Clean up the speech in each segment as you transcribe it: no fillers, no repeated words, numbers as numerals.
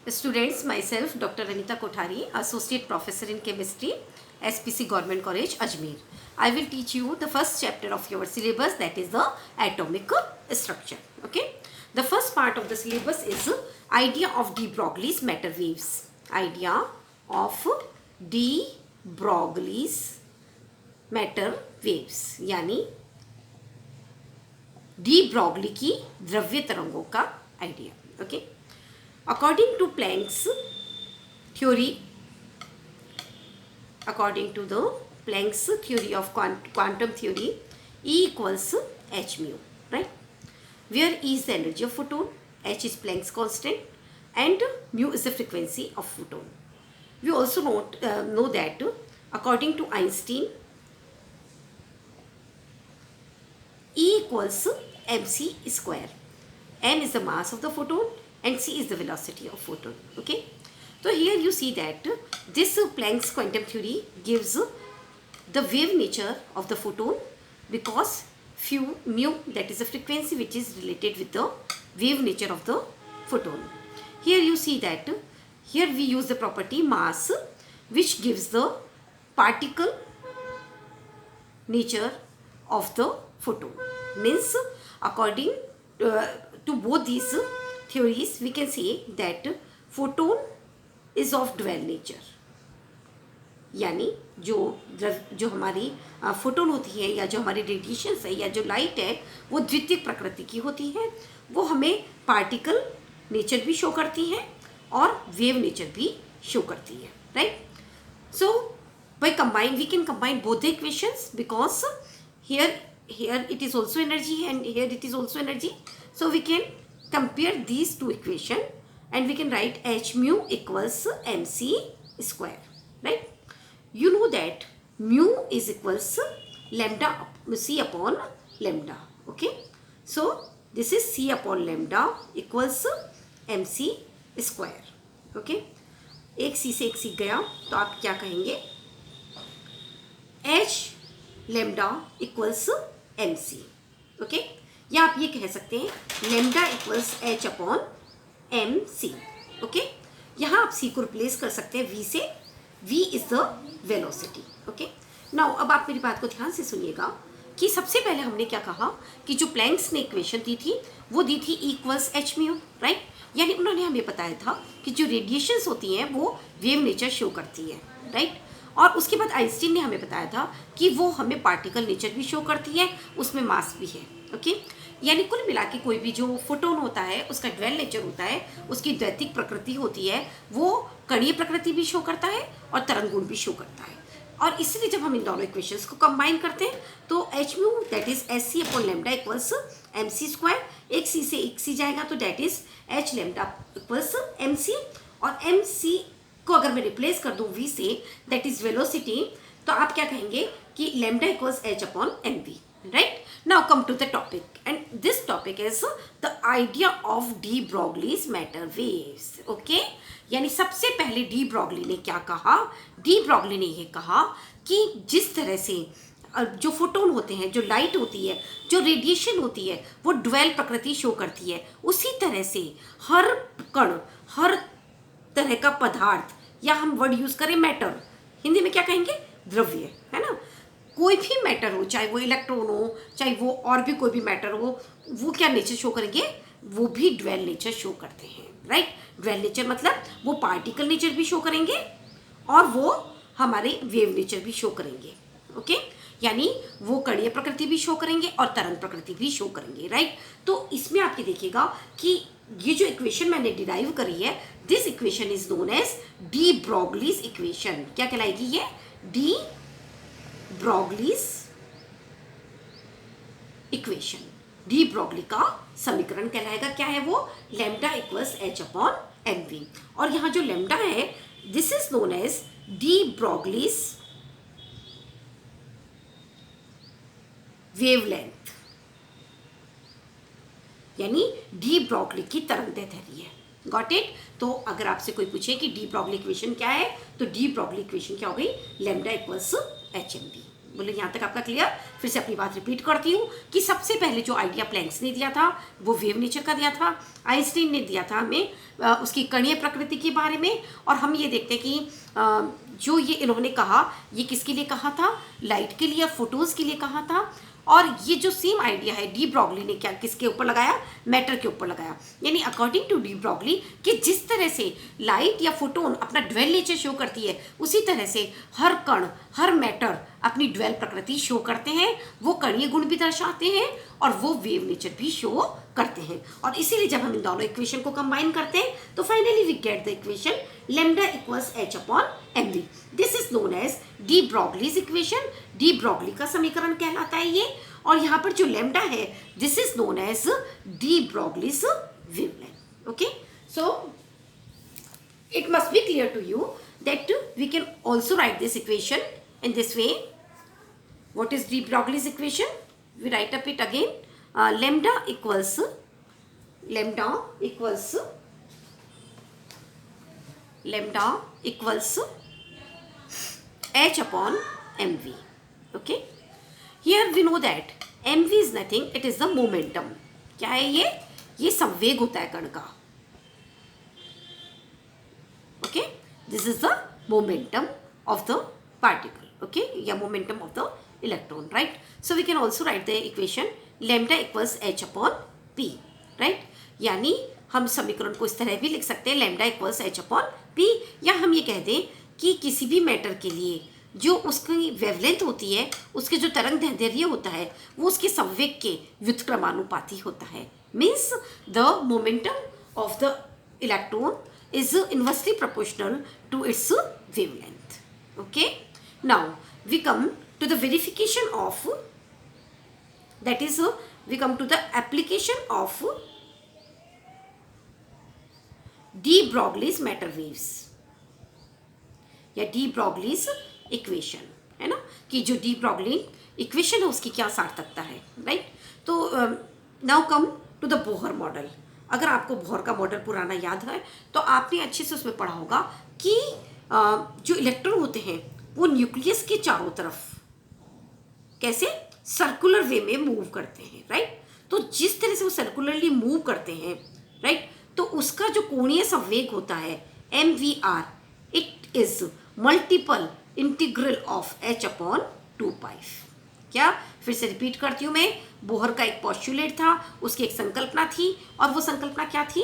Students, myself Dr. Anita Kothari, Associate Professor in Chemistry, SPC Government College, Ajmer. I will teach you the first chapter of your syllabus, that is the atomic structure. Okay. The first part of the syllabus is idea of de Broglie's matter waves. Idea of de Broglie's matter waves, यानी de Broglie की द्रव्य तरंगों का idea. Okay. According to Planck's theory of quantum theory, E equals h mu, right? Where E is the energy of photon, h is Planck's constant, and mu is the frequency of photon. We also know that according to Einstein, E equals mc square. N is the mass of the photon and c is the velocity of photon. Okay. So here you see that this Planck's quantum theory gives the wave nature of the photon, because mu, that is the frequency which is related with the wave nature of the photon. Here you see that here we use the property mass, which gives the particle nature of the photon. Means according to both these theories, we can say that photon is of dual nature. यानी जो हमारी photon होती है या जो हमारी radiations है या जो लाइट है वो द्वितीयक प्रकृति की होती है. वो हमें पार्टिकल नेचर भी शो करती है और वेव नेचर भी शो करती है. Right. So we can combine both the equations, because here it is also energy and here it is also energy. So we can compare these two equations and we can write h mu equals mc square. Right. You know that mu is equals lambda c upon lambda. Okay. So this is c upon lambda equals mc square. Okay. एक c से एक c गया तो आप क्या कहेंगे? h lambda equals mc. Okay. या आप ये कह सकते हैं lambda equals h upon mc. Okay. यहाँ आप c को रिप्लेस कर सकते हैं v से. v is the velocity. Okay. Now अब आप मेरी बात को ध्यान से सुनिएगा कि सबसे पहले हमने क्या कहा कि जो प्लैंक्स ने इक्वेशन दी थी वो दी थी इक्वल्स एच म्यू. राइट. यानी उन्होंने हमें बताया था कि जो रेडिएशंस होती हैं वो वेव नेचर शो करती है. राइट. और उसके बाद आइंस्टीन ने हमें बताया था कि वो हमें पार्टिकल नेचर भी शो करती है, उसमें मास भी है. ओके. यानी कुल मिला के कोई भी जो फोटोन होता है उसका ड्वेल नेचर होता है, उसकी द्वैतिक प्रकृति होती है, वो कणीय प्रकृति भी शो करता है और तरंग गुण भी शो करता है. और इसलिए जब हम इन दोनों इक्वेशंस को कंबाइन करते हैं तो H mu that is H C upon lambda equals M C square. एक सी से एक सी जाएगा तो that is H lambda equals M C. और एम सी को अगर मैं रिप्लेस कर दूँ वी से, दैट इज वेलोसिटी, तो आप क्या कहेंगे कि lambda equals h upon m v. Right. Now come to the topic, and this topic is the idea of de Broglie's matter waves. Okay. यानी सबसे पहले डी ब्रॉगली ने क्या कहा? डी ब्रॉगली ने ये कहा कि जिस तरह से जो फोटोन होते हैं, जो लाइट होती है, जो रेडिएशन होती है, वो ड्वेल प्रकृति शो करती है, उसी तरह से हर कण, हर तरह का पदार्थ, या हम वर्ड यूज करें मैटर, हिंदी में क्या कहेंगे? द्रव्य. है ना. कोई भी मैटर हो, चाहे वो इलेक्ट्रॉन हो, चाहे वो और भी कोई भी मैटर हो, वो क्या नेचर शो करेंगे? वो भी ड्वेल नेचर शो करते हैं. राइट. ड्वेल नेचर मतलब वो पार्टिकल नेचर भी शो करेंगे और वो हमारे वेव नेचर भी शो करेंगे. ओके. यानी वो कणीय प्रकृति भी शो करेंगे और तरंग प्रकृति भी शो करेंगे. राइट. तो इसमें आप ये देखिएगा कि ये जो इक्वेशन मैंने डिराइव करी है, this equation is known as de Broglie's equation. क्या कहलाएगी ये? De Broglie's equation. De Broglie का समीकरण कहलाएगा. क्या है वो? Lambda equals h upon m v. और यहाँ जो लैम्डा है, this is known as de Broglie's wavelength, यानी डी ब्रॉगली की तरंगदैर्ध्य है. Got it. तो अगर आपसे कोई पूछे कि डी ब्रॉगली इक्वेशन क्या है, तो डी ब्रॉगली इक्वेशन क्या हो गई? Lambda equals h m v. बोले यहाँ तक आपका क्लियर? फिर से अपनी बात रिपीट करती हूँ कि सबसे पहले जो आइडिया प्लैंक्स ने दिया था वो वेव नेचर का दिया था, आइंस्टीन ने दिया था हमें उसकी कणीय प्रकृति के बारे में। और हम ये देखते हैं कि जो ये इन्होंने कहा ये किसके लिए कहा था? लाइट के लिए और फोटोन्स के लिए कहा था। और ये जो सेम आइडिया है डी ब्रॉगली ने क्या किसके ऊपर लगाया? मैटर के ऊपर लगाया। यानी अकॉर्डिंग टू डी ब्रॉगली कि जिस तरह से लाइट या फोटोन अपना ड्वेल नेचर शो करती है, उसी तरह से हर कण, हर मैटर अपनी ड्वेल प्रकृति शो करते हैं। वो कणीय गुण भी दर्शाते हैं और वो वेव नेचर भी शो करते हैं। और इसीलिए जब हम इन दोनों इक्वेशन को कंबाइन करते हैं तो finally we get the equation lambda equals h upon mv। This is known as de Broglie's equation. De Broglie का समीकरण कहलाता है ये। और यहाँ पर जो लैम्डा है this is known as de Broglie's wavelength. Okay, so it must be clear to you that we can also write this equation in this way. What is de Broglie's equation? We write up it again. Lambda equals h upon mv. Okay. Here we know that mv is nothing. It is the momentum. क्या है ये? ये संवेग होता है कण का. Okay, this is the momentum of the particle. Okay, या momentum of the electron, right? So we can also write the equation lambda equals h upon p, right? यानी हम समीकरण को इस तरह भी लिख सकते हैं lambda equals h upon p, या हम ये कह दें कि किसी भी मैटर के लिए जो उसकी वेवलेंथ होती है, उसके जो तरंग दैर्ध्य होता है वो उसके संवेग के व्युत्क्रमानुपाती होता है. Means the momentum of the electron is inversely proportional to its wavelength. Okay, now we come to the verification of, that is we come to the application of de Broglie's matter waves या de Broglie's equation, है ना, कि जो de Broglie equation है उसकी क्या सार्थकता है, राइट? तो now come to the Bohr model. अगर आपको बोहर का मॉडल पुराना याद है तो आपने अच्छे से उसमें पढ़ा होगा कि जो इलेक्ट्रॉन होते हैं वो न्यूक्लियस के चारों तरफ कैसे सर्कुलर वे में मूव करते हैं, राइट? तो जिस तरह से वो सर्कुलरली मूव करते हैं, राइट, तो उसका जो कोणीय संवेग होता है mvr, it is multiple integral of h upon 2π. क्या? फिर से रिपीट करती हूँ मैं. बोहर का एक पॉस्टुलेट था, उसकी एक संकल्पना थी, और वो संकल्पना क्या थी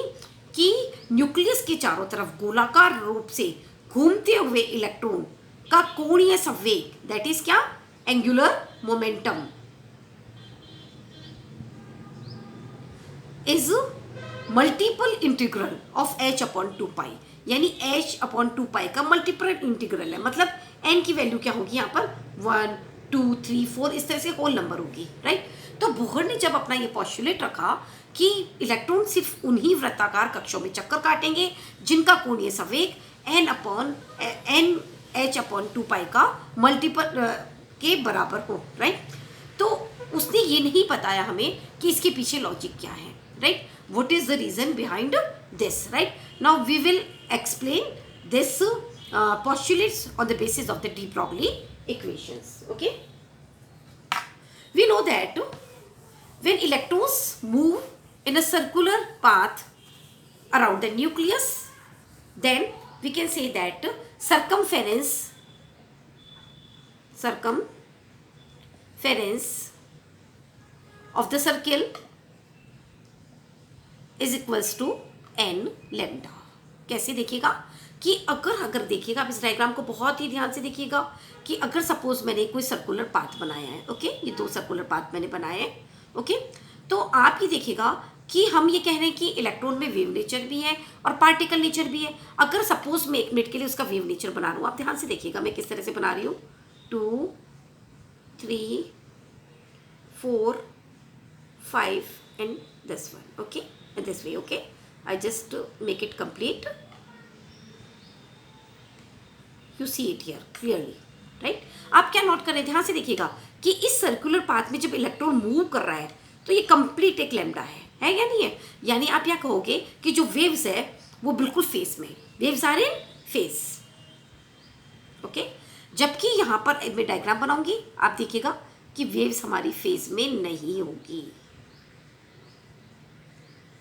कि न्यूक्लियस के चारों तरफ गोलाकार रूप से घूमते हुए इलेक्ट्रॉन का कोणीय संवेग, दैट इज क्या? Angular momentum, is multiple integral of h upon 2π. यानी h अपॉन 2π का मल्टीपल इंटीग्रल है. मतलब n की वैल्यू क्या होगी यहाँ पर? 1, 2, 3, 4 इस तरह से होल नंबर होगी, राइट? तो बोहर ने जब अपना ये पॉस्टुलेट रखा कि इलेक्ट्रॉन सिर्फ उन्हीं वृत्ताकार कक्षों में चक्कर काटेंगे जिनका कोणीय संवेग n h अपॉन 2π का मल्टीपल के बराबर हो, राइट? तो उसने ये नहीं बताया हमें कि इसके पीछे लॉजिक क्या है, right? What is the reason behind this, right? Now we will explain this postulates on the basis of the de Broglie equations. Okay, we know that when electrons move in a circular path around the nucleus, then we can say that circumference of the circle is equals to n lambda. कैसे देखिएगा कि अगर देखिएगा, आप इस diagram को बहुत ही ध्यान से देखिएगा कि अगर सपोज मैंने कोई सर्कुलर पाथ बनाया है, ओके, ये 2 सर्कुलर पाथ मैंने बनाए हैं, ओके, तो आप ये देखिएगा कि हम ये कह रहे हैं कि इलेक्ट्रॉन में वेव नेचर भी है और पार्टिकल नेचर भी है. अगर सपोज मैं 1 मिनट के लिए उसका वेव नेचर बना रहा हूँ, आप ध्यान से देखिएगा मैं किस तरह से बना रही हूँ. 2, 3, 4, 5 and this one, okay, and this way. Okay, I just make it complete. You see it here clearly, right? आप क्या नोट कर रहे हैं? ध्यान से देखिएगा कि इस सर्कुलर पाथ में जब इलेक्ट्रॉन मूव कर रहा है तो ये कंप्लीट एक लैम्डा है या नहीं है? यानी आप क्या कहोगे कि जो वेव्स है वो बिल्कुल फेस में, waves are in phase. Okay, जबकि यहाँ पर मैं डायग्राम बनाऊंगी, आप देखिएगा कि वेव्स हमारी फेज में नहीं होगी।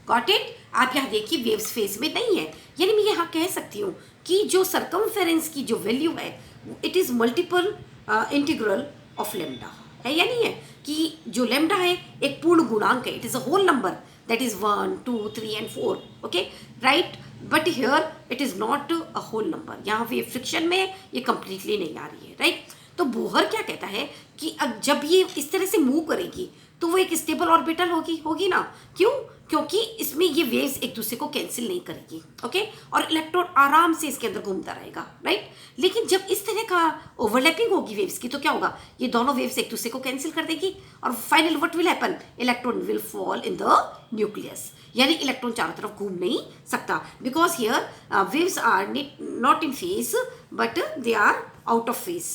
Got it? आप यहाँ देखिए वेव्स फेज में नहीं है, यानी मैं यहाँ कह सकती हूँ कि जो सरकमफेरेंस की जो वैल्यू है it is multiple integral of lambda, है या नहीं है? कि जो लेमडा है एक पूर्ण गुणांक है, it is a whole number that is 1 2 3 and 4, okay right. But here it is not a whole number, यहाँ पे फ्रिक्शन में ये कंप्लीटली नहीं आ रही है, राइट। तो बोहर क्या कहता है कि जब ये इस तरह से मूव करेगी तो वो एक स्टेबल ऑर्बिटल होगी ना। क्यों? क्योंकि इसमें ये वेव्स एक दूसरे को कैंसिल नहीं करेगी, ओके, और इलेक्ट्रॉन आराम से इसके अंदर घूमता रहेगा, राइट। लेकिन जब इस तरह का ओवरलैपिंग होगी वेव्स की तो क्या होगा, ये दोनों वेव्स एक दूसरे को कैंसिल कर देगी और final what will happen, electron will fall in the nucleus, यानी इलेक्ट्रॉन चारों तरफ घूम नहीं सकता, because here waves are not in phase but they are out of phase,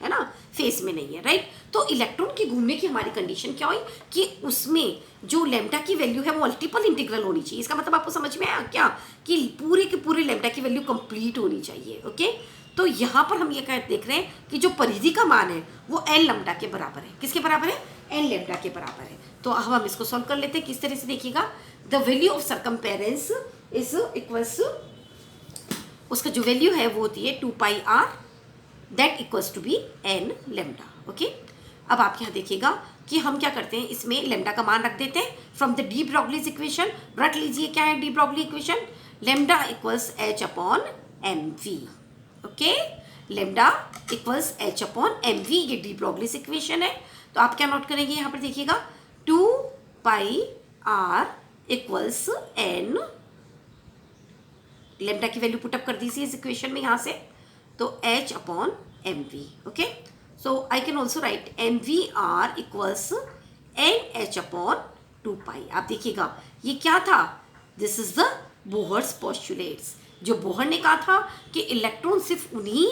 है ना, फेस में नहीं है, राइट। तो इलेक्ट्रॉन की घूमने की हमारी कंडीशन क्या हुई कि उसमें जो लेम्डा की वैल्यू है वो मल्टीपल इंटीग्रल होनी चाहिए। इसका मतलब आपको समझ में आया क्या, कि पूरे के पूरे लेम्डा की वैल्यू कंप्लीट होनी चाहिए, ओके। तो यहाँ पर हम ये देख रहे हैं कि जो परिधि का मान है वो एन लेम्डा के बराबर है। किसके बराबर है? एन लेम्डा के बराबर है। तो अब हम इसको सॉल्व कर लेते हैं। किस तरह से देखिएगा, the value of circumference is equals, उसका जो वैल्यू है वो होती है 2πr that equals to be N lambda, okay. अब आप यहाँ देखिएगा कि हम क्या करते हैं, इसमें लेम्डा का मान रख देते हैं from the de Broglie's equation. रख लीजिए क्या है de Broglie equation, lambda equals h upon m v, okay. Lambda equals h upon m v, ये डी ब्रॉगलीज इक्वेशन है। तो आप क्या नोट करेंगे यहाँ पर देखिएगा, 2πr इक्वल्स एन, लेम्डा की वैल्यू पुटअप कर दीजिए इस इक्वेशन में यहाँ से, तो h upon m v, okay. So I can also write m v r equals n h upon 2π। आप देखिएगा ये क्या था, this is the Bohr's postulates. जो बोहर ने कहा था कि इलेक्ट्रॉन सिर्फ उन्हीं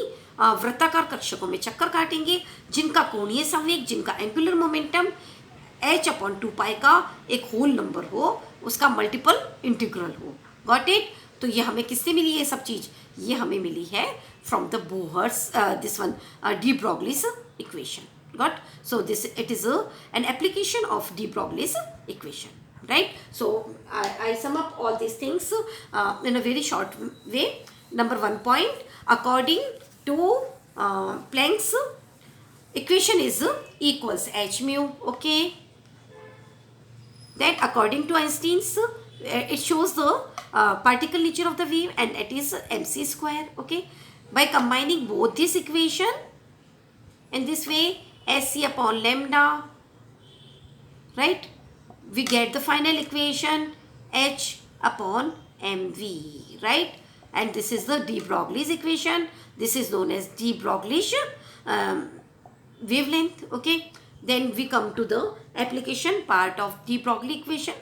वृत्ताकार कक्षकों में चक्कर काटेंगे जिनका कोणीय संवेग, जिनका एंगुलर मोमेंटम h अपॉन 2π का एक होल नंबर हो, उसका मल्टीपल इंटीग्रल हो। Got it? तो ये हमें किससे मिली ये सब चीज़, ये हमें मिली है from the Bohr's this one de Broglie's equation. Got? So this it is an application of de Broglie's equation, right? So I sum up all these things in a very short way. Number 1 point, according to Planck's equation is equals h mu, okay. Then according to Einstein's it shows the particle nature of the wave and it is mc square, okay. By combining both this equation in this way, Sc upon lambda, right, we get the final equation H upon mv, right, and this is the de Broglie's equation. This is known as de Broglie's wavelength, okay. Then we come to the application part of de Broglie equation.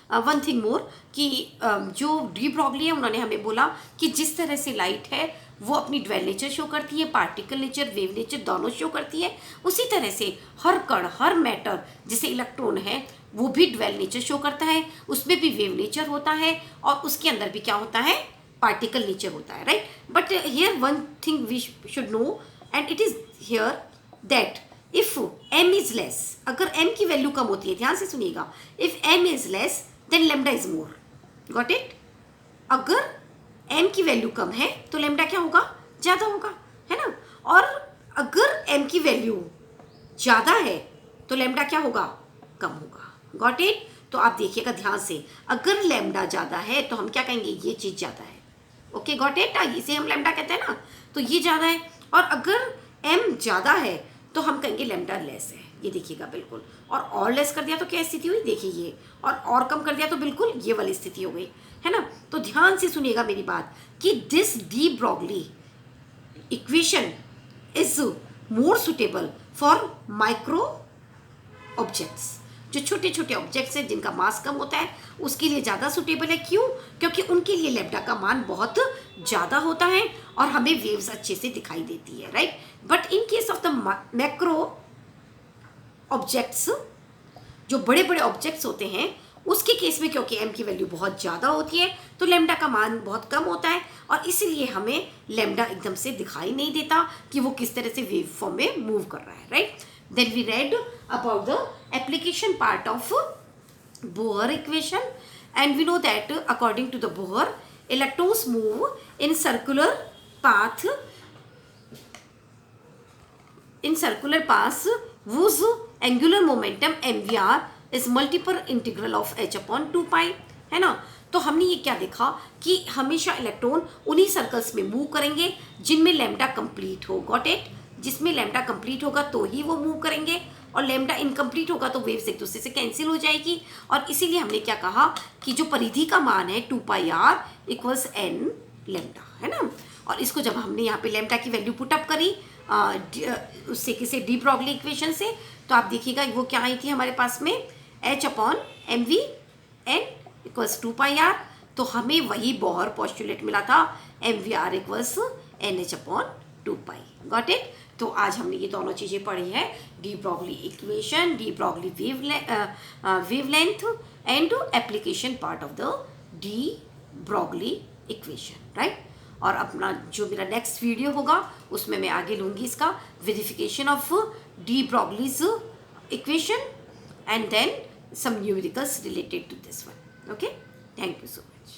One thing more कि जो de Broglie है उन्होंने हमें बोला कि जिस तरह से लाइट है वो अपनी ड्वेल नेचर शो करती है, पार्टिकल नेचर, वेव नेचर दोनों शो करती है, उसी तरह से हर कण, हर मैटर जिसे इलेक्ट्रॉन है वो भी ड्वेल नेचर शो करता है, उसमें भी वेव नेचर होता है और उसके अंदर भी क्या होता है, पार्टिकल नेचर होता है, right. But here one thing we should know and it is here that if m is less, अगर m की वैल्यू कम होती है, ध्यान से सुनिएगा, if m is less then lambda is more. Got it? अगर m की वैल्यू कम है तो लेम्डा क्या होगा, ज़्यादा होगा, है ना। और अगर m की वैल्यू ज़्यादा है तो लेम्डा क्या होगा, कम होगा। Got it? तो आप देखिएगा ध्यान से, अगर लेम्डा ज़्यादा है तो हम क्या कहेंगे, ये चीज़ ज़्यादा है, ओके। Got it? इसे हम लेम्डा कहते हैं ना, तो ये ज़्यादा है। और अगर m ज़्यादा है तो हम कहेंगे लेम्डा लेस है, ये देखिएगा बिल्कुल। और लेस कर दिया तो क्या स्थिति हुई, देखिए ये, और कम कर दिया तो बिल्कुल ये वाली स्थिति हो गई, है ना। तो ध्यान से सुनिएगा मेरी बात कि this D Broglie equation is more suitable for micro objects. जो छोटे छोटे ऑब्जेक्ट्स हैं जिनका मास कम होता है उसके लिए ज़्यादा सुटेबल है। क्यों? क्योंकि उनके लिए लेम्डा का मान बहुत ज़्यादा होता है और हमें वेव्स अच्छे से दिखाई देती है, right. But in case of the macro objects, जो बड़े बड़े ऑब्जेक्ट्स होते हैं उसके केस में क्योंकि m की वैल्यू बहुत ज़्यादा होती है तो लेमडा का मान बहुत कम होता है और इसीलिए हमें लेमडा एकदम से दिखाई नहीं देता कि वो किस तरह से वेव फॉर्म में मूव कर रहा है, right. Then we read about the application part of Bohr equation, and we know that according to the Bohr, electrons move in circular path whose angular momentum mvr is multiple integral of h upon 2 pi, है ना. तो हमने ये क्या देखा कि हमेशा electron उन्हीं सर्कल्स में मूव करेंगे जिनमें लैम्डा कंप्लीट हो. Got it. जिसमें लैम्डा कंप्लीट होगा तो ही वो मूव करेंगे और लैम्डा इनकम्प्लीट होगा तो वेव्स एक दूसरे से कैंसिल हो जाएगी. और इसीलिए हमने क्या कहा कि जो परिधि का मान है 2 pi are equals N lambda, है ना. और इसको जब हमने यहाँ पे लैम्डा की वैल्यू पुटअप करी उससे किसी डी ब्रॉगली इक्वेशन से, तो आप देखिएगा वो क्या आई थी हमारे पास में h upon m v n equals 2 pi r. तो हमें वही बोहर पोस्टुलेट मिला था m v r equals n h upon 2 pi. Got it. तो आज हमने ये दोनों चीज़ें पढ़ी हैं, de Broglie equation, de Broglie wavelength and application part of the de Broglie equation, right. और अपना जो मेरा नेक्स्ट वीडियो होगा उसमें मैं आगे लूँगी इसका verification of de Broglie's equation and then some numericals related to this one. Okay, thank you so much.